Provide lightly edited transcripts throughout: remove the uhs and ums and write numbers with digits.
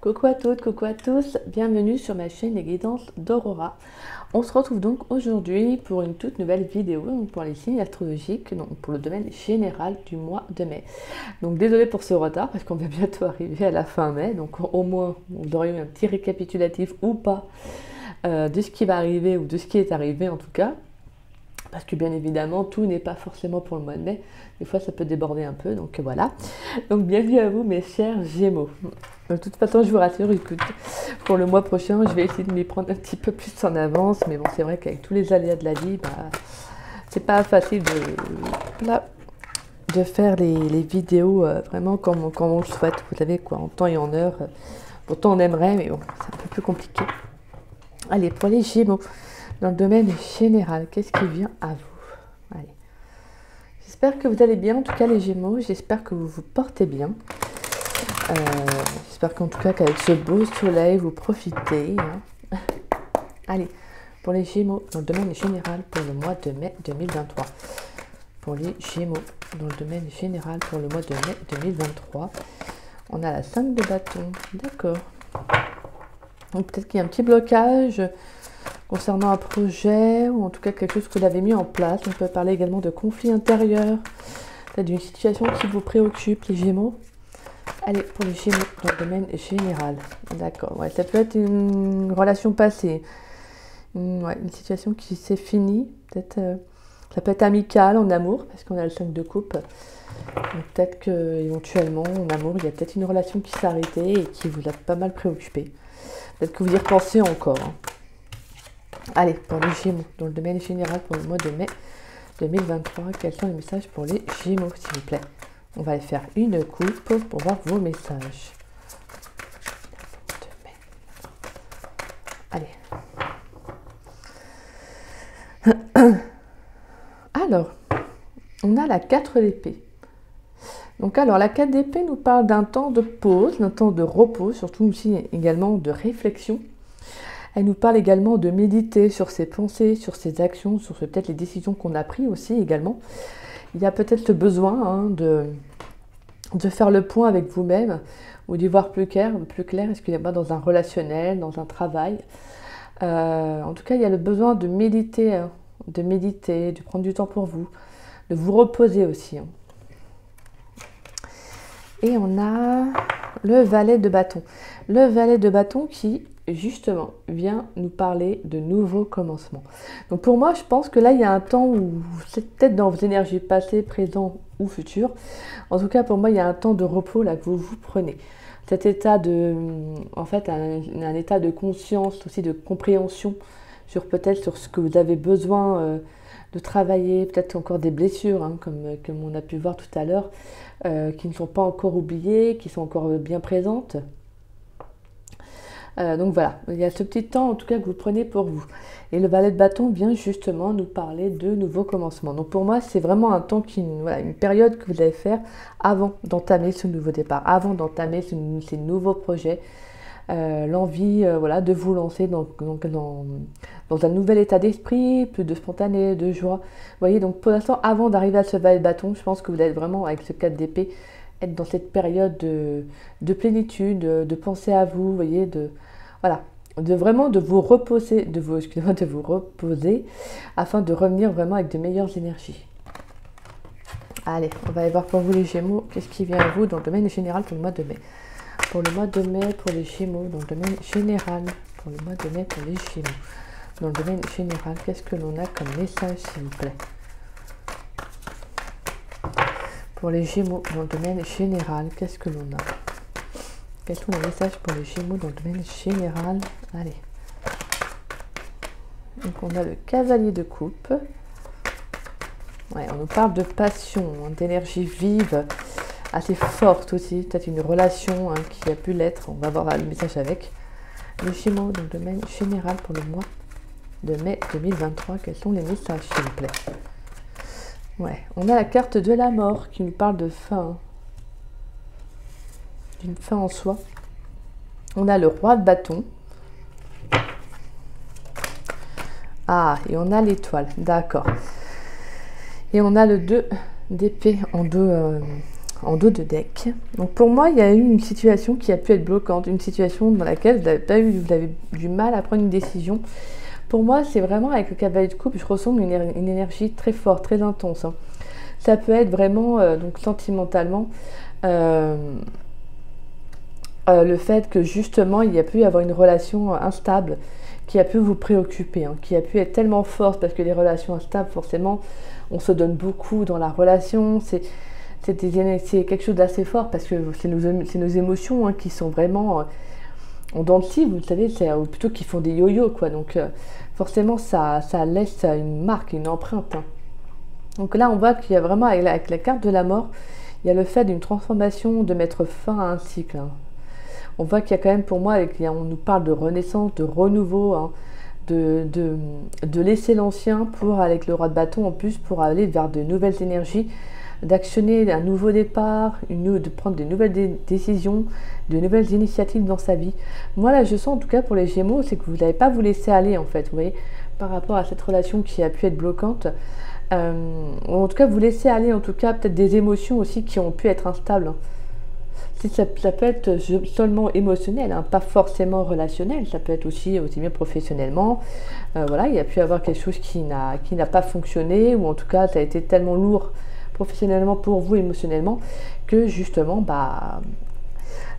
Coucou à toutes, coucou à tous, bienvenue sur ma chaîne Les Guidances d'Aurora. On se retrouve donc aujourd'hui pour une toute nouvelle vidéo pour les signes astrologiques, donc pour le domaine général du mois de mai. Donc désolé pour ce retard parce qu'on va bientôt arriver à la fin mai, donc au moins vous aurez eu un petit récapitulatif ou pas de ce qui va arriver ou de ce qui est arrivé en tout cas. Parce que bien évidemment, tout n'est pas forcément pour le mois de mai. Des fois, ça peut déborder un peu, donc voilà. Donc bienvenue à vous, mes chers Gémeaux. De toute façon, je vous rassure, écoute, pour le mois prochain, je vais essayer de m'y prendre un petit peu plus en avance. Mais bon, c'est vrai qu'avec tous les aléas de la vie, c'est pas facile de faire les vidéos vraiment comme on le souhaite. Vous savez, quoi, en temps et en heure. Pourtant, on aimerait, mais bon, c'est un peu plus compliqué. Allez, pour les Gémeaux. Dans le domaine général, qu'est-ce qui vient à vous? Allez. J'espère que vous allez bien, en tout cas les Gémeaux. J'espère que vous vous portez bien. J'espère qu'en tout cas qu'avec ce beau soleil, vous profitez. Hein. Allez, pour les Gémeaux, dans le domaine général pour le mois de mai 2023. Pour les Gémeaux, dans le domaine général pour le mois de mai 2023. On a la 5 de bâton. D'accord. Donc peut-être qu'il y a un petit blocage concernant un projet, ou en tout cas quelque chose que vous avez mis en place. On peut parler également de conflits intérieurs, peut-être d'une situation qui vous préoccupe, les Gémeaux. Allez, pour les Gémeaux, dans le domaine général. D'accord, ouais, ça peut être une relation passée, une situation qui s'est finie, peut-être, ça peut être amical, en amour, parce qu'on a le 5 de coupe. Peut-être qu'éventuellement, en amour, il y a peut-être une relation qui s'est arrêtée et qui vous a pas mal préoccupé. Peut-être que vous y repensez encore. Hein. Allez, pour les Gémeaux, dans le domaine général pour le mois de mai 2023, quels sont les messages pour les Gémeaux, s'il vous plaît? On va aller faire une coupe pour voir vos messages. Allez. Alors, on a la 4 d'épée. Donc alors, la 4 d'épée nous parle d'un temps de pause, d'un temps de repos, surtout aussi également de réflexion. Elle nous parle également de méditer sur ses pensées, sur ses actions, sur peut-être les décisions qu'on a prises aussi également. Il y a peut-être ce besoin de faire le point avec vous-même ou d'y voir plus clair, excusez-moi, dans un relationnel, dans un travail. En tout cas, il y a le besoin de méditer, de prendre du temps pour vous, de vous reposer aussi. Hein. Et on a le valet de bâton. Le valet de bâton qui, justement, vient nous parler de nouveaux commencements. Donc pour moi, je pense que là, il y a un temps où c'est peut-être dans vos énergies passées, présentes ou futures. En tout cas, pour moi, il y a un temps de repos là que vous prenez. Cet état en fait, un état de conscience, aussi de compréhension sur ce que vous avez besoin de travailler, peut-être encore des blessures, hein, comme on a pu voir tout à l'heure, qui ne sont pas encore oubliées, qui sont encore bien présentes. Donc voilà, il y a ce petit temps en tout cas que vous prenez pour vous. Et le valet de bâton vient justement nous parler de nouveaux commencements. Donc pour moi, c'est vraiment un temps, une période que vous allez faire avant d'entamer ce nouveau départ, avant d'entamer ces nouveaux projets. L'envie de vous lancer dans un nouvel état d'esprit, plus de spontané, de joie. Vous voyez, donc pour l'instant, avant d'arriver à ce valet de bâton, je pense que vous allez vraiment, avec ce 4 d'épée, être dans cette période de plénitude, de penser à vous, voyez, de vous reposer, de vous reposer, afin de revenir vraiment avec de meilleures énergies. Allez, on va aller voir pour vous les Gémeaux, qu'est-ce qui vient à vous dans le domaine général pour le mois de mai. Pour le mois de mai, pour les Gémeaux, dans le domaine général, pour le mois de mai, pour les Gémeaux. Dans le domaine général, qu'est-ce que l'on a comme message, s'il vous plaît? Pour les Gémeaux, dans le domaine général, qu'est-ce que l'on a? Quels sont les messages pour les Gémeaux dans le domaine général? Allez. Donc on a le cavalier de coupe. Ouais, on nous parle de passion, hein, d'énergie vive, assez forte aussi. Peut-être une relation qui a pu l'être. On va voir le message avec. Les Gémeaux dans le domaine général pour le mois de mai 2023. Quels sont les messages, s'il vous plaît? Ouais, on a la carte de la mort qui nous parle de fin, d'une fin en soi. On a le roi de bâton. Ah, et on a l'étoile, d'accord. Et on a le 2 d'épée en en dos de deck. Donc pour moi, il y a eu une situation qui a pu être bloquante, une situation dans laquelle vous avez du mal à prendre une décision. Pour moi, c'est vraiment avec le cavalier de coupe, je ressens une énergie très forte, très intense. Hein. Ça peut être vraiment, donc sentimentalement, le fait que justement, il y a pu y avoir une relation instable qui a pu vous préoccuper, hein, qui a pu être tellement forte, parce que les relations instables, forcément, on se donne beaucoup dans la relation, c'est quelque chose d'assez fort, parce que c'est nos émotions hein, qui sont vraiment en dents de scie, vous savez, c'est plutôt qui font des yo-yo, quoi. Donc forcément, ça laisse une marque, une empreinte. Hein. Donc là, on voit qu'il y a vraiment, avec la carte de la mort, il y a le fait d'une transformation, de mettre fin à un cycle. Hein. On voit qu'il y a quand même, pour moi, on nous parle de renaissance, de renouveau, hein, de laisser l'ancien pour, avec le roi de bâton en plus, pour aller vers de nouvelles énergies, d'actionner un nouveau départ, de prendre de nouvelles décisions, de nouvelles initiatives dans sa vie. Moi, là, je sens, en tout cas pour les Gémeaux, c'est que vous n'allez pas vous laisser aller, en fait, vous voyez, par rapport à cette relation qui a pu être bloquante. En tout cas, vous laissez aller, en tout cas, peut-être des émotions aussi qui ont pu être instables. Hein. Ça peut être seulement émotionnel, hein, pas forcément relationnel, ça peut être aussi bien professionnellement. Voilà, il y a pu y avoir quelque chose qui n'a pas fonctionné, ou en tout cas, ça a été tellement lourd professionnellement pour vous, émotionnellement, que justement,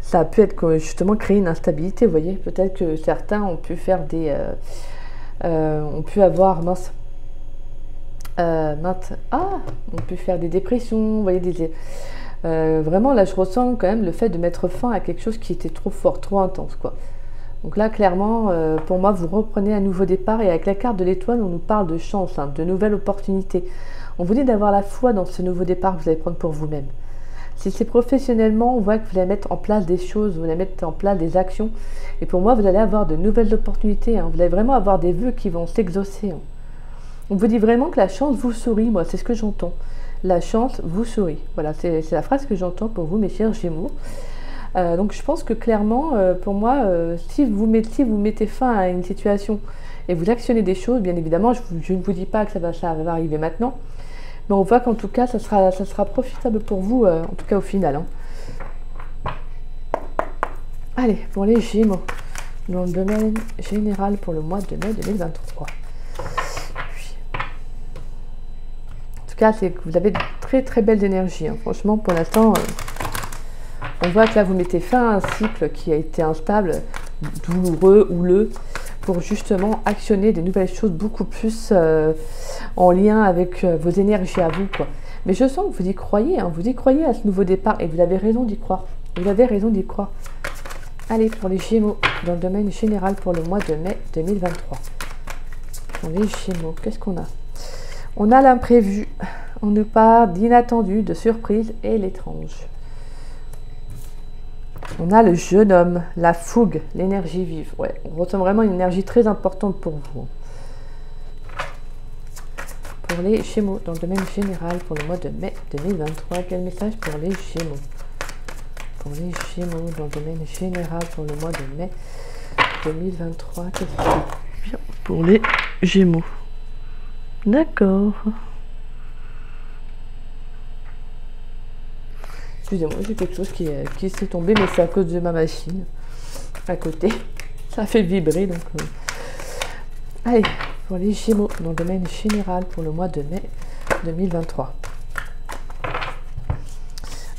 ça a pu être justement créer une instabilité. Vous voyez, peut-être que certains ont pu faire ont pu avoir, on peut faire des dépressions, vous voyez, vraiment là je ressens quand même le fait de mettre fin à quelque chose qui était trop fort, trop intense, quoi. Donc là clairement, pour moi, vous reprenez un nouveau départ, et avec la carte de l'étoile, on nous parle de chance, hein, de nouvelles opportunités. On vous dit d'avoir la foi dans ce nouveau départ que vous allez prendre pour vous-même. Si c'est professionnellement, on voit que vous allez mettre en place des choses, vous allez mettre en place des actions, et pour moi, vous allez avoir de nouvelles opportunités, hein. Vous allez vraiment avoir des vœux qui vont s'exaucer, hein. On vous dit vraiment que la chance vous sourit, moi, c'est ce que j'entends. La chance vous sourit. Voilà, c'est la phrase que j'entends pour vous, mes chers Gémeaux. Donc, je pense que clairement, pour moi, si vous mettez fin à une situation et vous actionnez des choses, bien évidemment, je ne vous dis pas que ça va arriver maintenant, mais on voit qu'en tout cas, ça sera profitable pour vous, en tout cas au final. Hein. Allez, pour les Gémeaux, dans le domaine général pour le mois de mai 2023. C'est que vous avez de très très belles énergies. Hein. Franchement, pour l'instant, on voit que là, vous mettez fin à un cycle qui a été instable, douloureux, houleux, pour justement actionner des nouvelles choses beaucoup plus en lien avec vos énergies à vous, quoi. Mais je sens que vous y croyez, hein. Vous y croyez à ce nouveau départ, et vous avez raison d'y croire. Vous avez raison d'y croire. Allez, pour les Gémeaux, dans le domaine général pour le mois de mai 2023. Pour les Gémeaux, qu'est-ce qu'on a ? On a l'imprévu, on nous parle d'inattendu, de surprise et l'étrange. On a le jeune homme, la fougue, l'énergie vive. Ouais, on ressent vraiment une énergie très importante pour vous. Pour les Gémeaux, dans le domaine général pour le mois de mai 2023, quel message pour les Gémeaux? Pour les Gémeaux, dans le domaine général pour le mois de mai 2023, qu'est-ce que c'est bien pour les Gémeaux? D'accord. Excusez-moi, j'ai quelque chose qui s'est tombé, mais c'est à cause de ma machine à côté. Ça fait vibrer, donc... Allez, pour les Gémeaux, dans le domaine général pour le mois de mai 2023.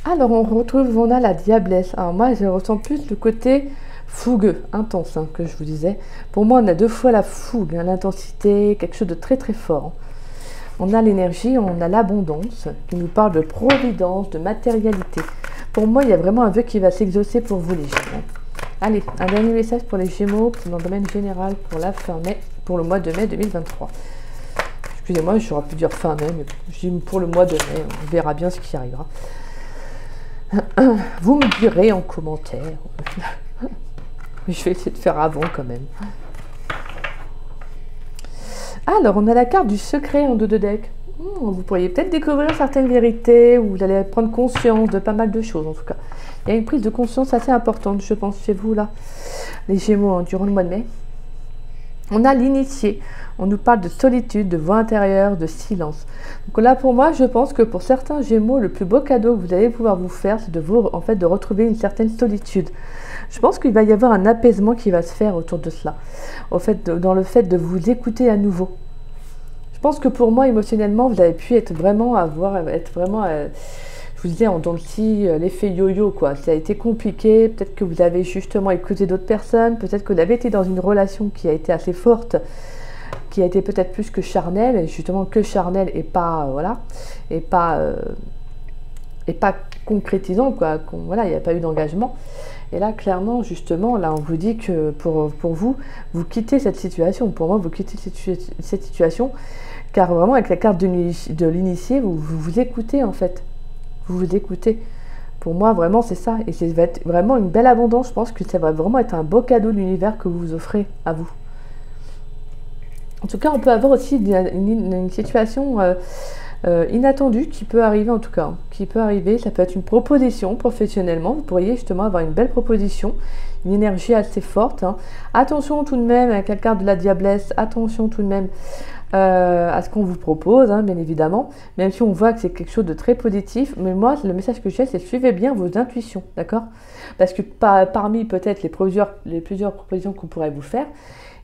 Alors, on a la diablesse. Alors moi, je ressens plus le côté fougueux, intense, hein, que je vous disais. Pour moi, on a deux fois la fougue, hein, l'intensité, quelque chose de très très fort. On a l'énergie, on a l'abondance, qui nous parle de providence, de matérialité. Pour moi, il y a vraiment un vœu qui va s'exaucer pour vous, les Gémeaux. Allez, un dernier message pour les Gémeaux, dans le domaine général pour la fin mai, pour le mois de mai 2023. Excusez-moi, j'aurais pu dire fin mai, mais je dis pour le mois de mai, on verra bien ce qui arrivera. Vous me direz en commentaire. Mais je vais essayer de faire avant quand même. Alors, on a la carte du secret en dos de deck. Vous pourriez peut-être découvrir certaines vérités, ou vous allez prendre conscience de pas mal de choses en tout cas. Il y a une prise de conscience assez importante, je pense, chez vous là, les Gémeaux, hein, durant le mois de mai. On a l'initié. On nous parle de solitude, de voix intérieure, de silence. Donc là, pour moi, je pense que pour certains Gémeaux, le plus beau cadeau que vous allez pouvoir vous faire, c'est en fait, de retrouver une certaine solitude. Je pense qu'il va y avoir un apaisement qui va se faire autour de cela. Dans le fait de vous écouter à nouveau. Je pense que pour moi, émotionnellement, vous avez pu être vraiment, je vous disais, en dents de scie, l'effet yo-yo, quoi. Ça a été compliqué. Peut-être que vous avez justement écouté d'autres personnes. Peut-être que vous avez été dans une relation qui a été assez forte, qui a été peut-être plus que charnelle, et justement que charnelle et pas, voilà, et pas concrétisant, quoi. Voilà, il n'y a pas eu d'engagement. Et là, clairement, justement, là, on vous dit que pour vous, vous quittez cette situation. Pour moi, vous quittez cette situation, car vraiment, avec la carte de l'initié, vous écoutez, en fait. Vous vous écoutez. Pour moi, vraiment, c'est ça. Et ça va être vraiment une belle abondance. Je pense que ça va vraiment être un beau cadeau de l'univers que vous vous offrez à vous. En tout cas, on peut avoir aussi une situation inattendue qui peut arriver, en tout cas. Qui peut arriver, ça peut être une proposition professionnellement. Vous pourriez justement avoir une belle proposition, une énergie assez forte. Attention tout de même avec la carte de la diablesse, attention tout de même à ce qu'on vous propose, bien évidemment. Même si on voit que c'est quelque chose de très positif. Mais moi, le message que j'ai, c'est suivez bien vos intuitions, d'accord? Parce que parmi peut-être les plusieurs propositions qu'on pourrait vous faire,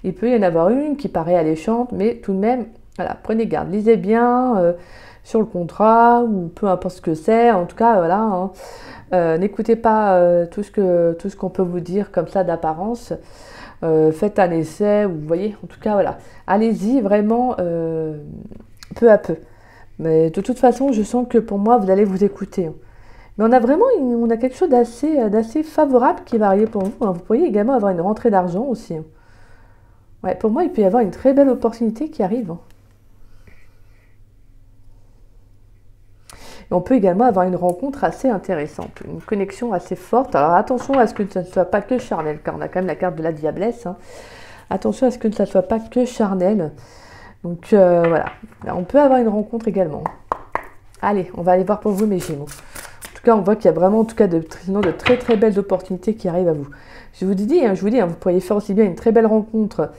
il peut y en avoir une qui paraît alléchante, mais tout de même, voilà, prenez garde, lisez bien sur le contrat, ou peu importe ce que c'est, en tout cas, voilà, n'écoutez pas tout ce qu'on peut vous dire comme ça d'apparence, faites un essai, vous voyez, en tout cas, voilà, allez-y vraiment peu à peu. Mais de toute façon, je sens que pour moi, vous allez vous écouter. Mais on a quelque chose d'assez favorable qui va arriver pour vous. Vous pourriez également avoir une rentrée d'argent aussi. Ouais, pour moi, il peut y avoir une très belle opportunité qui arrive. Et on peut également avoir une rencontre assez intéressante, une connexion assez forte. Alors attention à ce que ça ne soit pas que charnel, car on a quand même la carte de la diablesse. Attention à ce que ça ne soit pas que charnel. Donc voilà, on peut avoir une rencontre également. Allez, on va aller voir pour vous mes Gémeaux. En tout cas, on voit qu'il y a vraiment, en tout cas, de très très belles opportunités qui arrivent à vous. Je vous dis, vous pourriez faire aussi bien une très belle rencontre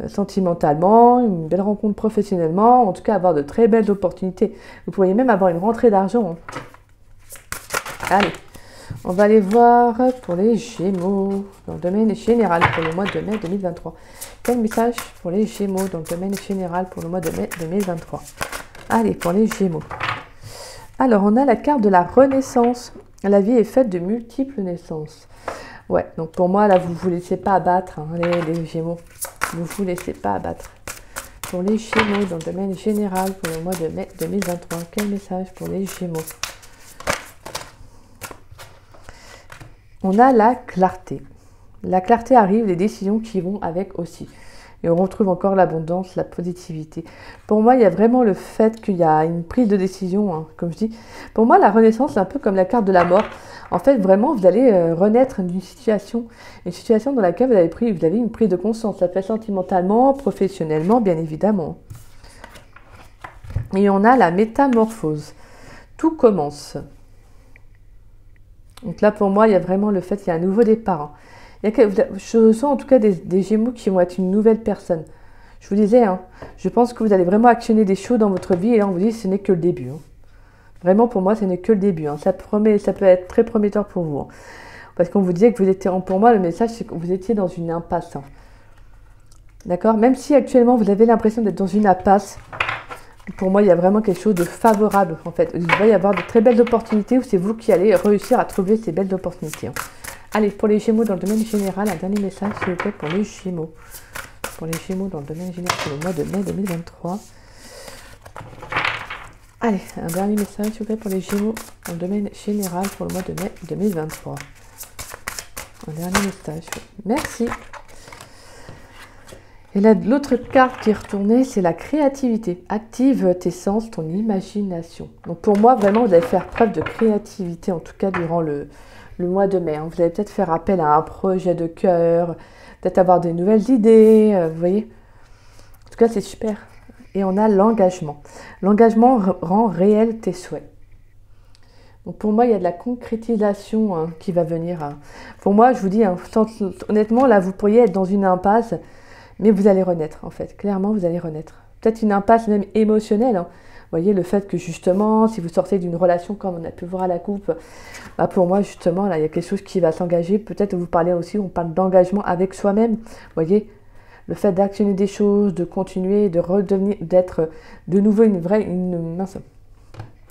sentimentalement, une belle rencontre professionnellement, en tout cas avoir de très belles opportunités. Vous pourriez même avoir une rentrée d'argent. Allez, on va aller voir pour les Gémeaux, dans le domaine général pour le mois de mai 2023. Quel message pour les Gémeaux dans le domaine général pour le mois de mai 2023? Allez, pour les Gémeaux. Alors, on a la carte de la renaissance. La vie est faite de multiples naissances. Ouais, donc pour moi, là, vous ne vous laissez pas abattre, les Gémeaux. Vous ne vous laissez pas abattre. Pour les Gémeaux, dans le domaine général, pour le mois de mai 2023, quel message pour les Gémeaux? On a la clarté. La clarté arrive, les décisions qui vont avec aussi. Et on retrouve encore l'abondance, la positivité. Pour moi, il y a vraiment le fait qu'il y a une prise de décision, comme je dis. Pour moi, la renaissance, c'est un peu comme la carte de la mort. En fait, vraiment, vous allez renaître d'une situation, une situation dans laquelle vous avez une prise de conscience. Ça peut être sentimentalement, professionnellement, bien évidemment. Et on a la métamorphose. Tout commence. Donc là, pour moi, il y a vraiment le fait qu'il y a un nouveau départ. Je sens en tout cas des Gémeaux qui vont être une nouvelle personne. Je vous disais, je pense que vous allez vraiment actionner des choses dans votre vie et là on vous dit que ce n'est que le début. Vraiment pour moi ce n'est que le début. Ça peut être très prometteur pour vous. Parce qu'on vous disait que vous étiez, pour moi le message c'est que vous étiez dans une impasse. D'accord? Même si actuellement vous avez l'impression d'être dans une impasse, pour moi il y a vraiment quelque chose de favorable en fait. Il va y avoir de très belles opportunités où c'est vous qui allez réussir à trouver ces belles opportunités. Allez, pour les Gémeaux dans le domaine général, un dernier message, s'il vous plaît, pour les Gémeaux. Pour les Gémeaux dans le domaine général, pour le mois de mai 2023. Allez, un dernier message, s'il vous plaît, pour les Gémeaux dans le domaine général, pour le mois de mai 2023. Un dernier message. Merci. Et là, l'autre carte qui est retournée, c'est la créativité. Active tes sens, ton imagination. Donc pour moi, vraiment, vous allez faire preuve de créativité, en tout cas durant le mois de mai. Vous allez peut-être faire appel à un projet de cœur, peut-être avoir de nouvelles idées, vous voyez. En tout cas, c'est super. Et on a l'engagement. L'engagement rend réel tes souhaits. Donc pour moi, il y a de la concrétisation qui va venir. Pour moi, je vous dis, honnêtement, là, vous pourriez être dans une impasse. Mais vous allez renaître, en fait. Clairement, vous allez renaître. Peut-être une impasse même émotionnelle. Hein. Vous voyez, le fait que justement, si vous sortez d'une relation comme on a pu voir à la coupe, bah pour moi, justement, là, il y a quelque chose qui va s'engager. Peut-être vous parlez aussi, on parle d'engagement avec soi-même. Vous voyez, le fait d'actionner des choses, de continuer, de redevenir, d'être de nouveau une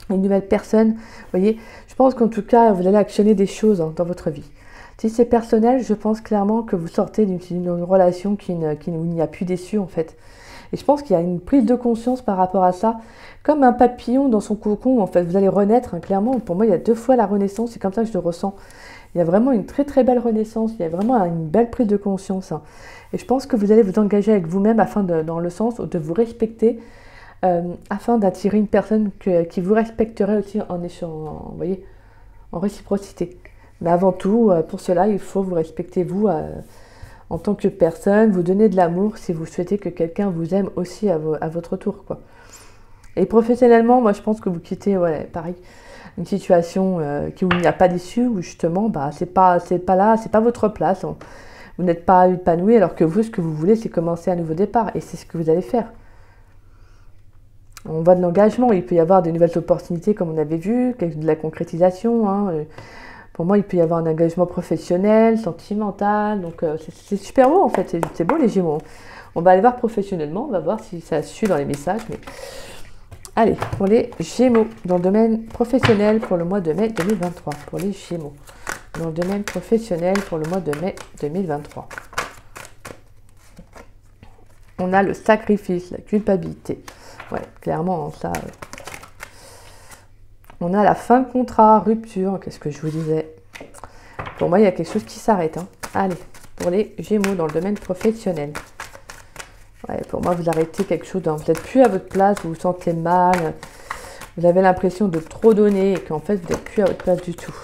nouvelle personne. Vous voyez, je pense qu'en tout cas, vous allez actionner des choses dans votre vie. Si c'est personnel, je pense clairement que vous sortez d'une relation où il n'y a plus d'issue, en fait. Et je pense qu'il y a une prise de conscience par rapport à ça, comme un papillon dans son cocon, en fait. Vous allez renaître, hein, clairement. Pour moi, il y a 2 fois la renaissance, c'est comme ça que je le ressens. Il y a vraiment une très très belle renaissance, il y a vraiment une belle prise de conscience. Hein. Et je pense que vous allez vous engager avec vous-même dans le sens de vous respecter, afin d'attirer une personne qui vous respecterait aussi vous voyez, en réciprocité. Mais avant tout, pour cela, il faut vous respecter vous en tant que personne, vous donner de l'amour si vous souhaitez que quelqu'un vous aime aussi à votre tour, quoi. Et professionnellement, moi je pense que vous quittez, pareil, une situation où il n'y a pas d'issue, où justement, bah, c'est pas là, c'est pas votre place. Vous n'êtes pas épanoui, alors que vous, ce que vous voulez, c'est commencer un nouveau départ. Et c'est ce que vous allez faire. On voit de l'engagement, il peut y avoir de nouvelles opportunités, comme on avait vu, de la concrétisation. Hein. Pour moi, il peut y avoir un engagement professionnel, sentimental. Donc, c'est super beau, en fait. C'est beau, les Gémeaux. On va aller voir professionnellement. On va voir si ça suit dans les messages. Mais... Allez, pour les Gémeaux, dans le domaine professionnel pour le mois de mai 2023. Pour les Gémeaux, dans le domaine professionnel pour le mois de mai 2023. On a le sacrifice, la culpabilité. Ouais, clairement, ça... On a la fin de contrat, rupture, qu'est-ce que je vous disais? Pour moi, il y a quelque chose qui s'arrête. Hein. Allez, pour les Gémeaux dans le domaine professionnel. Ouais, pour moi, vous arrêtez quelque chose, vous n'êtes plus à votre place, vous vous sentez mal, vous avez l'impression de trop donner et qu'en fait, vous n'êtes plus à votre place du tout.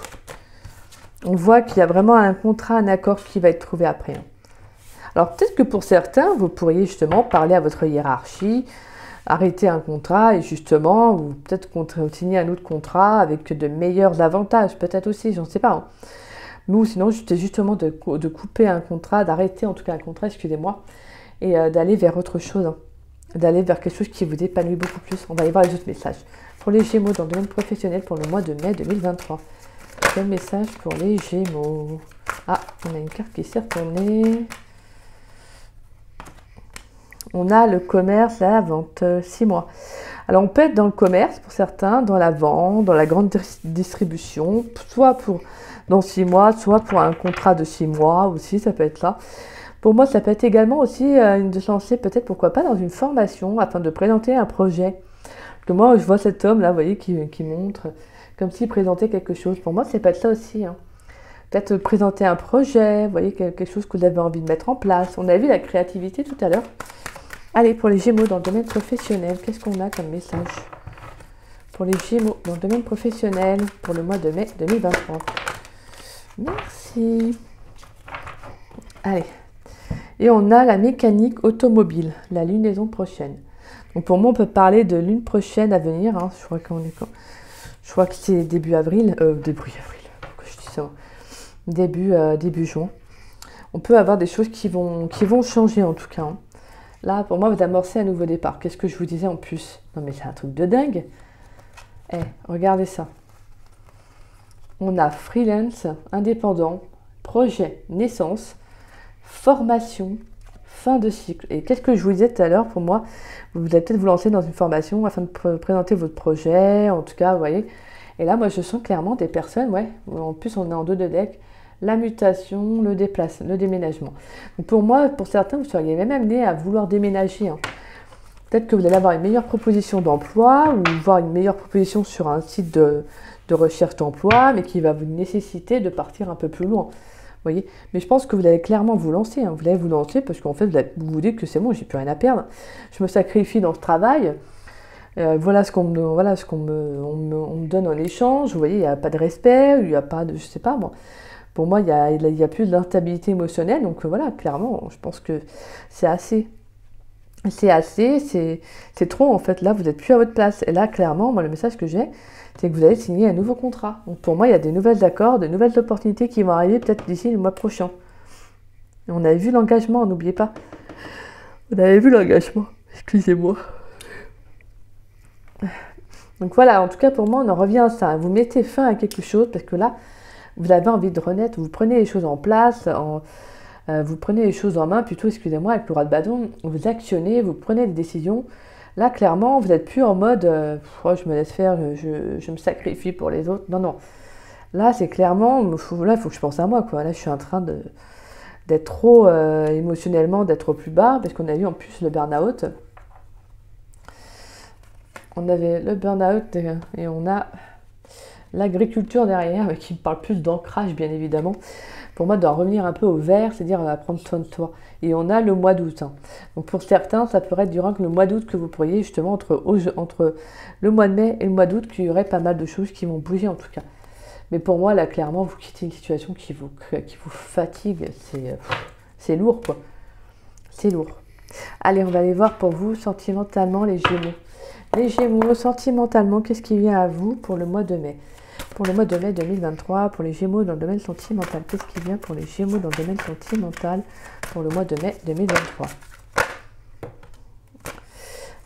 On voit qu'il y a vraiment un contrat, un accord qui va être trouvé après. Hein. Alors, peut-être que pour certains, vous pourriez justement parler à votre hiérarchie, arrêter un contrat et justement, ou peut-être signer un autre contrat avec de meilleurs avantages, peut-être aussi, j'en sais pas. Hein. Ou sinon, c'était justement de couper un contrat, d'arrêter en tout cas un contrat, excusez-moi, et d'aller vers autre chose, hein. D'aller vers quelque chose qui vous épanouit beaucoup plus. On va aller voir les autres messages. Pour les Gémeaux dans le domaine professionnel pour le mois de mai 2023. Quel message pour les Gémeaux? Ah, on a une carte qui s'est retournée. On a le commerce, la vente, 6 mois. Alors, on peut être dans le commerce pour certains, dans la vente, dans la grande distribution, soit dans 6 mois, soit pour un contrat de 6 mois aussi, ça peut être ça. Pour moi, ça peut être également aussi de se lancer peut-être, pourquoi pas, dans une formation afin de présenter un projet. Parce que moi, je vois cet homme-là, vous voyez, qui montre comme s'il présentait quelque chose. Pour moi, ça peut être ça aussi. Hein. Peut-être présenter un projet, vous voyez, quelque chose que vous avez envie de mettre en place. On a vu la créativité tout à l'heure. Allez, pour les Gémeaux dans le domaine professionnel, qu'est-ce qu'on a comme message? Pour les Gémeaux dans le domaine professionnel pour le mois de mai 2023. Merci. Allez. Et on a la mécanique automobile, la lunaison prochaine. Donc pour moi, on peut parler de lune prochaine à venir. Hein. Je crois que c'est début avril. Pourquoi je dis ça? Début juin. On peut avoir des choses qui vont changer en tout cas. Hein. Là, pour moi, vous amorcez un nouveau départ. Qu'est-ce que je vous disais en plus? Non mais c'est un truc de dingue. Eh, regardez ça. On a freelance, indépendant, projet, naissance, formation, fin de cycle. Et qu'est-ce que je vous disais tout à l'heure? Pour moi, vous allez peut-être vous lancer dans une formation afin de présenter votre projet, en tout cas, vous voyez. Et là, moi, je sens clairement des personnes, ouais, en plus, on est en 2 de deck, la mutation, le déménagement. Donc pour moi, pour certains, vous seriez même amené à vouloir déménager. Hein. Peut-être que vous allez avoir une meilleure proposition d'emploi ou voir une meilleure proposition sur un site de recherche d'emploi, mais qui va vous nécessiter de partir un peu plus loin. Vous voyez, mais je pense que vous allez clairement vous lancer. Hein. Vous allez vous lancer parce qu'en fait, vous vous dites que c'est bon, j'ai plus rien à perdre. Je me sacrifie dans ce travail. Voilà ce qu'on me donne en échange. Vous voyez, il n'y a pas de respect, il n'y a pas de, je sais pas moi. Pour moi, il y a plus d'instabilité émotionnelle. Donc voilà, clairement, je pense que c'est assez. C'est trop en fait. Là, vous n'êtes plus à votre place. Et là, clairement, moi, le message que j'ai, c'est que vous allez signer un nouveau contrat. Donc pour moi, il y a des nouveaux accords, de nouvelles opportunités qui vont arriver peut-être d'ici le mois prochain. Et on a vu l'engagement, n'oubliez pas. Vous avez vu l'engagement, excusez-moi. Donc voilà, en tout cas pour moi, on en revient à ça. Vous mettez fin à quelque chose parce que là, vous avez envie de renaître, vous prenez les choses en place, vous prenez les choses en main, plutôt, excusez-moi, avec le roi de bâton, vous actionnez, vous prenez des décisions. Là, clairement, vous n'êtes plus en mode oh, je me laisse faire, je me sacrifie pour les autres. Non, non. Là, c'est clairement, là, il faut que je pense à moi, quoi. Là, je suis en train d'être trop émotionnellement, d'être au plus bas, parce qu'on a vu en plus le burn-out. On avait le burn-out et on a l'agriculture derrière, qui me parle plus d'ancrage, bien évidemment. Pour moi, de revenir un peu au vert, c'est-à-dire prendre soin de toi. Et on a le mois d'août. Hein. Donc pour certains, ça pourrait être durant le mois d'août que vous pourriez justement, entre le mois de mai et le mois d'août, qu'il y aurait pas mal de choses qui vont bouger en tout cas. Mais pour moi, là, clairement, vous quittez une situation qui vous fatigue. C'est lourd, quoi. C'est lourd. Allez, on va aller voir pour vous, sentimentalement, les Gémeaux. Les Gémeaux, sentimentalement, qu'est-ce qui vient à vous pour le mois de mai? Pour le mois de mai 2023, pour les Gémeaux dans le domaine sentimental, qu'est-ce qui vient pour les Gémeaux dans le domaine sentimental pour le mois de mai 2023?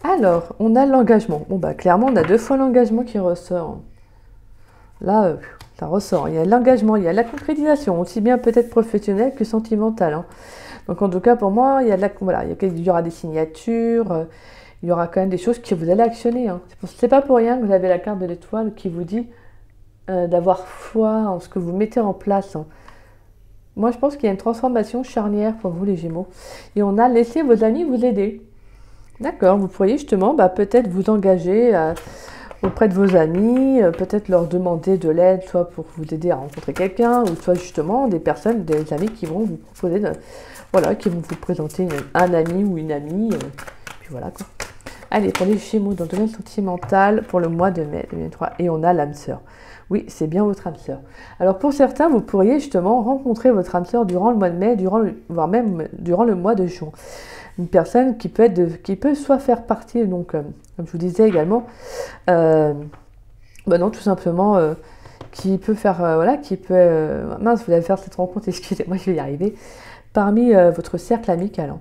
Alors, on a l'engagement. Bon, bah, clairement, on a 2 fois l'engagement qui ressort. Là, ça ressort. Il y a l'engagement, il y a la concrétisation, aussi bien peut-être professionnelle que sentimentale. Hein. Donc, en tout cas, pour moi, il y aura des signatures, il y aura quand même des choses que vous allez actionner. Hein. C'est pas pour rien que vous avez la carte de l'étoile qui vous dit d'avoir foi en ce que vous mettez en place. Hein. Moi, je pense qu'il y a une transformation charnière pour vous, les Gémeaux. Et on a laissé vos amis vous aider. D'accord, vous pourriez justement peut-être vous engager auprès de vos amis, peut-être leur demander de l'aide, soit pour vous aider à rencontrer quelqu'un, ou soit justement des amis qui vont vous proposer, qui vont vous présenter un ami ou une amie. Puis voilà quoi. Allez, pour les Gémeaux dans le domaine sentimental pour le mois de mai 2023, et on a l'âme sœur. Oui, c'est bien votre âme sœur. Alors pour certains, vous pourriez justement rencontrer votre âme sœur durant le mois de mai, voire même durant le mois de juin. Une personne qui peut soit faire partie, donc comme je vous disais également, non, tout simplement, qui peut faire, mince, vous allez faire cette rencontre, excusez-moi, je vais y arriver, parmi votre cercle amical. Hein.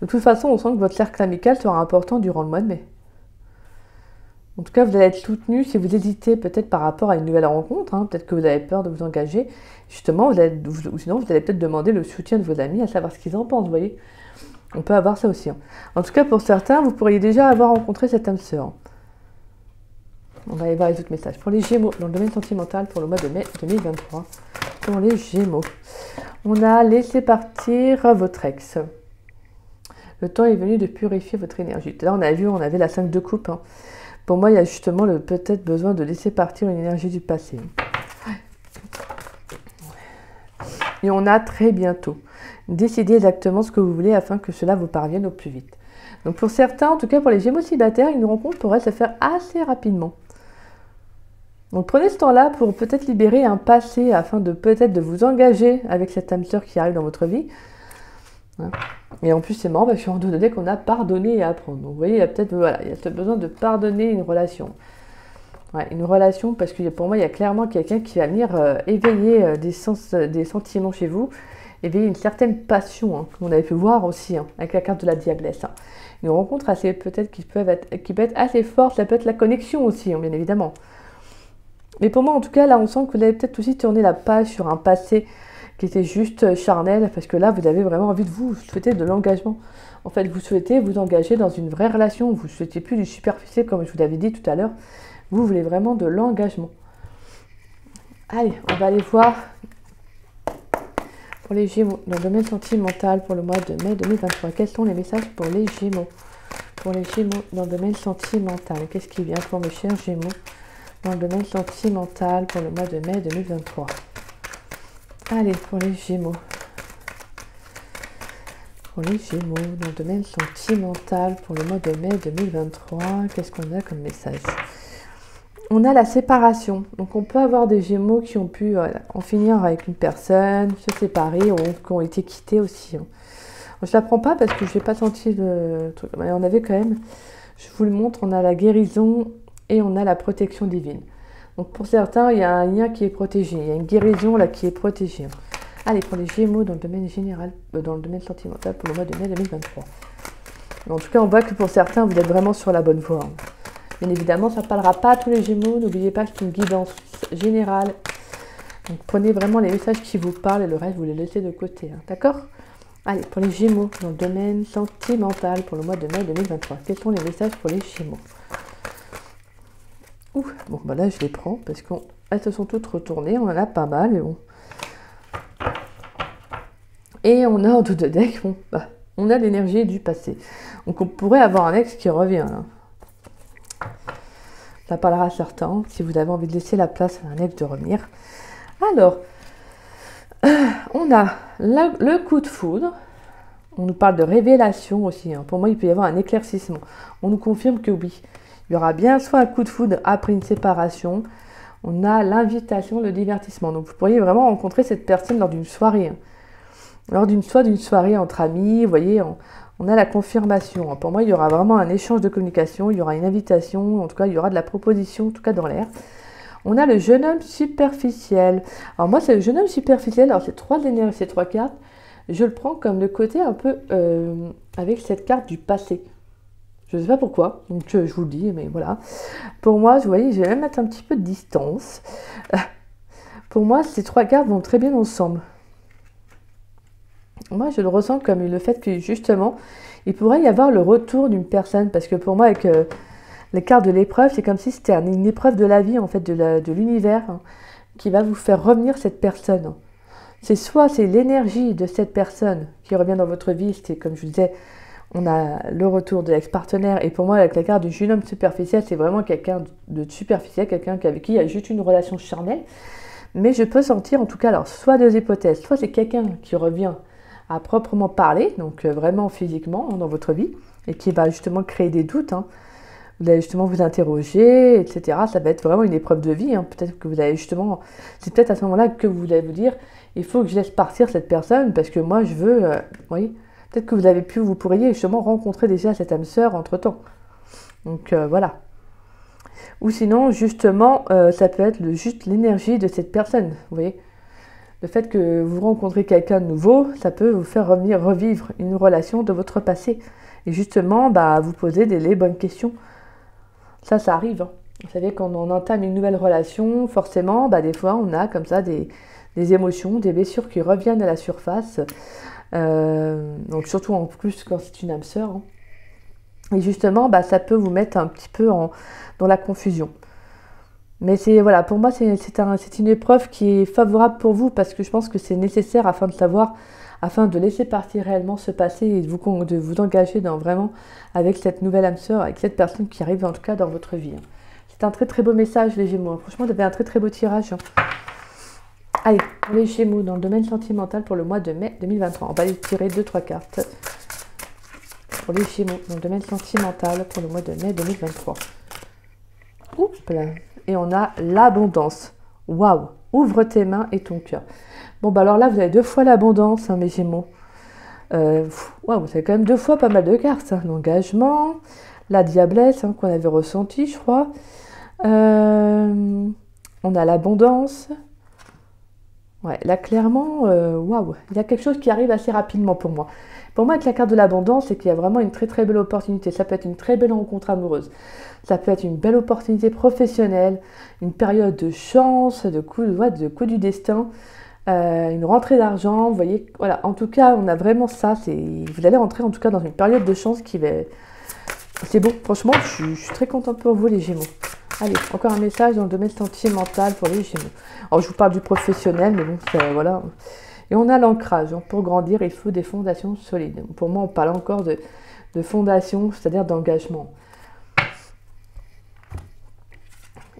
De toute façon, on sent que votre cercle amical sera important durant le mois de mai. En tout cas, vous allez être soutenu si vous hésitez peut-être par rapport à une nouvelle rencontre. Hein, peut-être que vous avez peur de vous engager. Justement, ou sinon, vous allez peut-être demander le soutien de vos amis, à savoir ce qu'ils en pensent, vous voyez. On peut avoir ça aussi. Hein. En tout cas, pour certains, vous pourriez déjà avoir rencontré cette âme sœur. Hein. On va aller voir les autres messages. Pour les Gémeaux, dans le domaine sentimental, pour le mois de mai 2023. Pour les Gémeaux, on a laissé partir votre ex. Le temps est venu de purifier votre énergie. Là, on avait la 5 de coupe. Hein. Pour moi, il y a justement peut-être besoin de laisser partir une énergie du passé. Et on a très bientôt. Décidez exactement ce que vous voulez afin que cela vous parvienne au plus vite. Donc pour certains, en tout cas pour les Gémeaux célibataires, une rencontre pourrait se faire assez rapidement. Donc prenez ce temps-là pour peut-être libérer un passé afin de peut-être de vous engager avec cette âme sœur qui arrive dans votre vie. Et en plus c'est marrant parce que sur deux decks on a pardonné et apprendre. Donc vous voyez, il y a peut-être besoin de pardonner une relation. Ouais, une relation parce que pour moi il y a clairement quelqu'un qui va venir éveiller des sentiments chez vous, éveiller une certaine passion, hein, qu'on avait pu voir aussi hein, avec la carte de la diablesse. Hein. Une rencontre qui peut être assez forte, ça peut être la connexion aussi, hein, bien évidemment. Mais pour moi en tout cas là on sent que vous avez peut-être aussi tourné la page sur un passé qui était juste charnel, parce que là, vous avez vraiment envie vous souhaitez de l'engagement. En fait, vous souhaitez vous engager dans une vraie relation. Vous ne souhaitez plus du superficiel, comme je vous l'avais dit tout à l'heure. Vous voulez vraiment de l'engagement. Allez, on va aller voir pour les Gémeaux, dans le domaine sentimental, pour le mois de mai 2023. Quels sont les messages pour les Gémeaux? Pour les Gémeaux, dans le domaine sentimental. Qu'est-ce qui vient pour mes chers Gémeaux, dans le domaine sentimental, pour le mois de mai 2023? Allez, pour les Gémeaux. Pour les Gémeaux, dans le domaine sentimental, pour le mois de mai 2023, qu'est-ce qu'on a comme message? On a la séparation. Donc, on peut avoir des Gémeaux qui ont pu en finir avec une personne, se séparer, ou qui ont été quittés aussi. Hein. Je ne l'apprends pas parce que je n'ai pas senti le truc. Mais on avait quand même, je vous le montre, on a la guérison et on a la protection divine. Donc pour certains, il y a un lien qui est protégé. Il y a une guérison là qui est protégée. Allez, pour les Gémeaux dans le domaine général, dans le domaine sentimental pour le mois de mai 2023. En tout cas, on voit que pour certains, vous êtes vraiment sur la bonne voie. Hein. Bien évidemment, ça ne parlera pas à tous les Gémeaux. N'oubliez pas que c'est une guidance générale. Donc, prenez vraiment les messages qui vous parlent et le reste, vous les laissez de côté. Hein. D'accord? Allez, pour les Gémeaux dans le domaine sentimental pour le mois de mai 2023. Quels sont les messages pour les Gémeaux? Ouh, bon, bah là, je les prends parce qu'elles se sont toutes retournées. On en a pas mal. Et on a en tout de deck, bon, bah, on a l'énergie du passé. Donc on pourrait avoir un ex qui revient. Là. Ça parlera à certains, si vous avez envie de laisser la place à un ex de revenir. Alors, on a le coup de foudre. On nous parle de révélation aussi. Hein. Pour moi, il peut y avoir un éclaircissement. On nous confirme que oui. Il y aura bien soit un coup de foudre après une séparation. On a l'invitation, le divertissement. Donc vous pourriez vraiment rencontrer cette personne lors d'une soirée. Hein. Lors d'une soirée entre amis, vous voyez, on a la confirmation. Pour moi, il y aura vraiment un échange de communication, il y aura une invitation, en tout cas, il y aura de la proposition, en tout cas dans l'air. On a le jeune homme superficiel. Alors moi, c'est le jeune homme superficiel. Alors c'est 3 énergies, ces 3 cartes. Je le prends comme le côté un peu avec cette carte du passé. Je ne sais pas pourquoi, donc je vous le dis, mais voilà. Pour moi, vous voyez, je vais même mettre un petit peu de distance. Pour moi, ces 3 cartes vont très bien ensemble. Moi, je le ressens comme le fait que, justement, il pourrait y avoir le retour d'une personne. Parce que pour moi, avec les cartes de l'épreuve, c'est comme si c'était une épreuve de la vie, en fait, de l'univers, hein, qui va vous faire revenir cette personne. C'est l'énergie de cette personne qui revient dans votre vie. C'est comme je vous disais, on a le retour de l'ex-partenaire. Et pour moi, avec la carte du jeune homme superficiel, c'est vraiment quelqu'un de superficiel, quelqu'un avec qui il y a juste une relation charnelle. Mais je peux sentir, en tout cas, alors, soit 2 hypothèses. Soit c'est quelqu'un qui revient à proprement parler, donc vraiment physiquement dans votre vie, et qui va justement créer des doutes. Hein. Vous allez justement vous interroger, etc. Ça va être vraiment une épreuve de vie. Hein. Peut-être que vous allez justement... C'est peut-être à ce moment-là que vous allez vous dire, il faut que je laisse partir cette personne, parce que moi je veux... vous voyez, peut-être que vous pourriez justement rencontrer déjà cette âme sœur entre-temps. Donc voilà. Ou sinon, justement, ça peut être juste l'énergie de cette personne, vous voyez. Le fait que vous rencontrez quelqu'un de nouveau, ça peut vous faire revivre une relation de votre passé. Et justement, vous posez les bonnes questions. Ça arrive. Hein. Vous savez, quand on entame une nouvelle relation, forcément, des fois, on a comme ça des émotions, des blessures qui reviennent à la surface. Donc surtout en plus quand c'est une âme sœur. Hein. Et justement, ça peut vous mettre un petit peu dans la confusion. Mais voilà, pour moi, c'est une épreuve qui est favorable pour vous parce que je pense que c'est nécessaire afin de savoir, afin de laisser partir réellement ce passé et de vous engager vraiment avec cette nouvelle âme sœur, avec cette personne qui arrive en tout cas dans votre vie. C'est un très très beau message, les Gémeaux. Franchement, vous avez un très très beau tirage. Allez, pour les Gémeaux dans le domaine sentimental pour le mois de mai 2023. On va aller tirer 2-3 cartes. Pour les Gémeaux dans le domaine sentimental pour le mois de mai 2023. Oups là. Et on a l'abondance. Waouh! Ouvre tes mains et ton cœur. Bon, alors là, vous avez 2 fois l'abondance, hein, mes Gémeaux. Waouh, vous avez quand même 2 fois pas mal de cartes. Hein. L'engagement, la diablesse, hein, qu'on avait ressenti, je crois. On a l'abondance. Ouais, là, clairement, waouh, il y a quelque chose qui arrive assez rapidement pour moi. Pour moi, avec la carte de l'abondance, c'est qu'il y a vraiment une très très belle opportunité. Ça peut être une très belle rencontre amoureuse. Ça peut être une belle opportunité professionnelle, une période de chance, de coup du destin, une rentrée d'argent. Vous voyez, voilà. En tout cas, on a vraiment ça. Vous allez rentrer en tout cas dans une période de chance qui va... C'est bon, franchement, je suis très contente pour vous, les Gémeaux. Allez, encore un message dans le domaine sentimental pour les Gémeaux. Alors, je vous parle du professionnel, mais bon, voilà... Et on a l'ancrage. Pour grandir, il faut des fondations solides. Pour moi, on parle encore de fondation, c'est-à-dire d'engagement.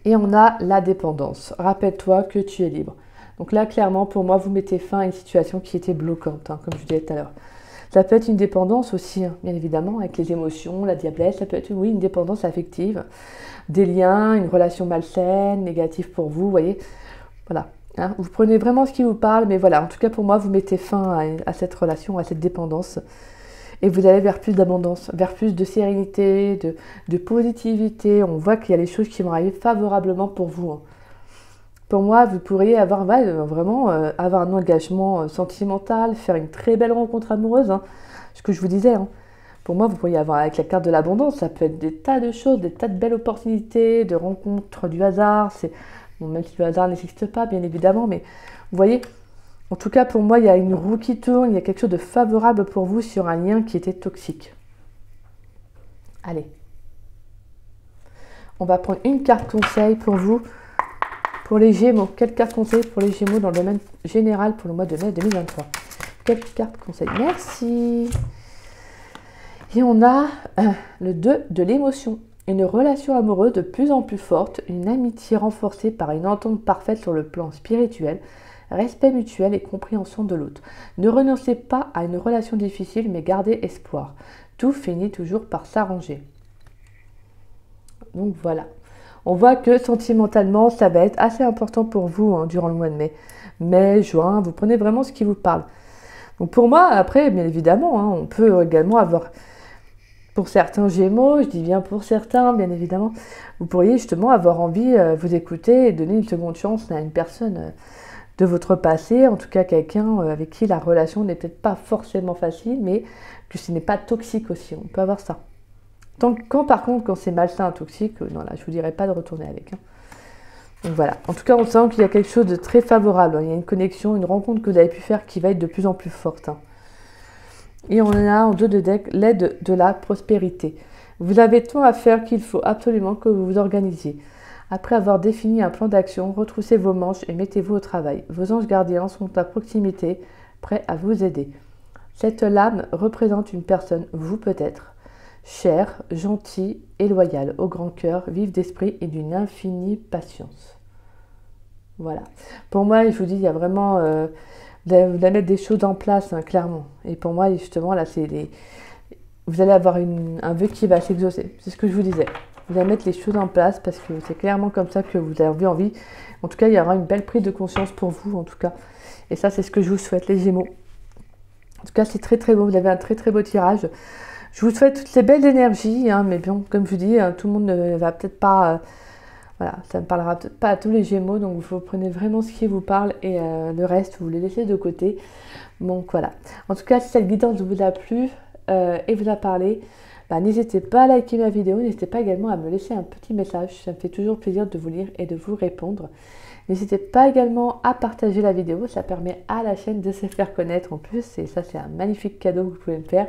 Et on a la dépendance. Rappelle-toi que tu es libre. Donc là, clairement, pour moi, vous mettez fin à une situation qui était bloquante, hein, comme je disais tout à l'heure. Ça peut être une dépendance aussi, hein, bien évidemment, avec les émotions, la diablesse. Ça peut être, oui, une dépendance affective, des liens, une relation malsaine, négative pour vous, vous voyez. Voilà. Hein, vous prenez vraiment ce qui vous parle, mais voilà, en tout cas pour moi, vous mettez fin à cette relation, à cette dépendance, et vous allez vers plus d'abondance, vers plus de sérénité, de positivité. On voit qu'il y a des choses qui vont arriver favorablement pour vous. Hein. pour moi, vous pourriez avoir vraiment avoir un engagement sentimental, faire une très belle rencontre amoureuse, hein, ce que je vous disais. Hein. Pour moi, vous pourriez avoir avec la carte de l'abondance, ça peut être des tas de choses, des tas de belles opportunités, de rencontres, du hasard. Bon, même si le hasard n'existe pas, bien évidemment, mais vous voyez, en tout cas, pour moi, il y a une roue qui tourne, il y a quelque chose de favorable pour vous sur un lien qui était toxique. Allez. On va prendre une carte conseil pour vous, pour les Gémeaux. Quelle carte conseil pour les Gémeaux dans le domaine général pour le mois de mai 2023? Quelle carte conseil? Merci. Et on a le 2 de l'émotion. Une relation amoureuse de plus en plus forte, une amitié renforcée par une entente parfaite sur le plan spirituel, respect mutuel et compréhension de l'autre. Ne renoncez pas à une relation difficile, mais gardez espoir. Tout finit toujours par s'arranger. Donc voilà. On voit que sentimentalement, ça va être assez important pour vous hein, durant le mois de mai. Mai, juin, vous prenez vraiment ce qui vous parle. Donc pour moi, après, bien évidemment, hein, on peut également avoir... Pour certains Gémeaux, je dis bien pour certains, bien évidemment, vous pourriez justement avoir envie de vous écouter et donner une seconde chance à une personne de votre passé, en tout cas quelqu'un avec qui la relation n'est peut-être pas forcément facile, mais que ce n'est pas toxique aussi, on peut avoir ça. Par contre, quand c'est malsain, toxique, non là, je vous dirais pas de retourner avec. Hein. Donc voilà, en tout cas, on sent qu'il y a quelque chose de très favorable, hein. Il y a une connexion, une rencontre que vous avez pu faire qui va être de plus en plus forte. Hein. Et on a en dos de deck l'aide de la prospérité. Vous avez tant à faire qu'il faut absolument que vous vous organisiez. Après avoir défini un plan d'action, retroussez vos manches et mettez-vous au travail. Vos anges gardiens sont à proximité, prêts à vous aider. Cette lame représente une personne, vous peut-être, chère, gentille et loyale, au grand cœur, vive d'esprit et d'une infinie patience. Voilà. Pour moi, je vous dis, il y a vraiment... vous allez mettre des choses en place, hein, clairement. Et pour moi, justement, là, vous allez avoir un vœu qui va s'exaucer. C'est ce que je vous disais. Vous allez mettre les choses en place parce que c'est clairement comme ça que vous avez envie. En tout cas, il y aura une belle prise de conscience pour vous, en tout cas. Et ça, c'est ce que je vous souhaite, les Gémeaux. En tout cas, c'est très, très beau. Vous avez un très, très beau tirage. Je vous souhaite toutes ces belles énergies, hein, mais bon, comme je vous dis, tout le monde ne va peut-être pas... Voilà, ça ne parlera peut-être pas à tous les Gémeaux, donc vous prenez vraiment ce qui vous parle et le reste, vous les laissez de côté. Donc voilà. En tout cas, si cette guidance vous a plu et vous a parlé, n'hésitez pas à liker ma vidéo, n'hésitez pas également à me laisser un petit message, ça me fait toujours plaisir de vous lire et de vous répondre. N'hésitez pas également à partager la vidéo, ça permet à la chaîne de se faire connaître en plus, et ça c'est un magnifique cadeau que vous pouvez me faire.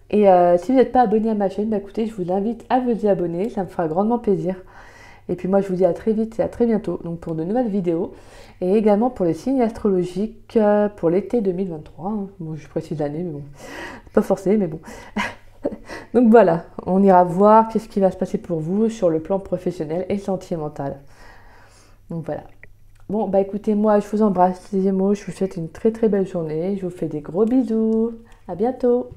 Et si vous n'êtes pas abonné à ma chaîne, écoutez, je vous invite à vous y abonner, ça me fera grandement plaisir. Et puis moi, je vous dis à très vite et à très bientôt donc pour de nouvelles vidéos. Et également pour les signes astrologiques pour l'été 2023. Hein. Bon, je précise l'année, mais bon, c'est pas forcé, mais bon. Donc voilà, on ira voir qu'est-ce qui va se passer pour vous sur le plan professionnel et sentimental. Donc voilà. Bon, écoutez, moi, je vous embrasse les Gémeaux. Je vous souhaite une très très belle journée. Je vous fais des gros bisous. À bientôt.